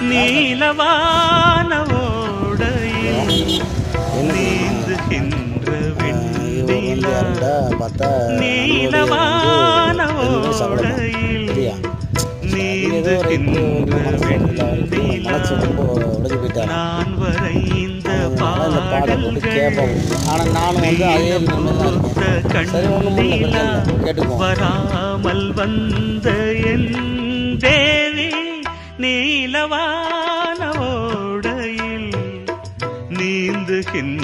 நீலவான ஓடையில் நீந்துகின்ற வெண்ணிலா நீலவான ஓடையில் நீந்துகின்ற வெண்ணிலா நான் வரைந்த பாடல்கள் கண்ணிலா வராமல் வந்த என் தேவி நீலவான ஓடையில் நீந்துகின்ற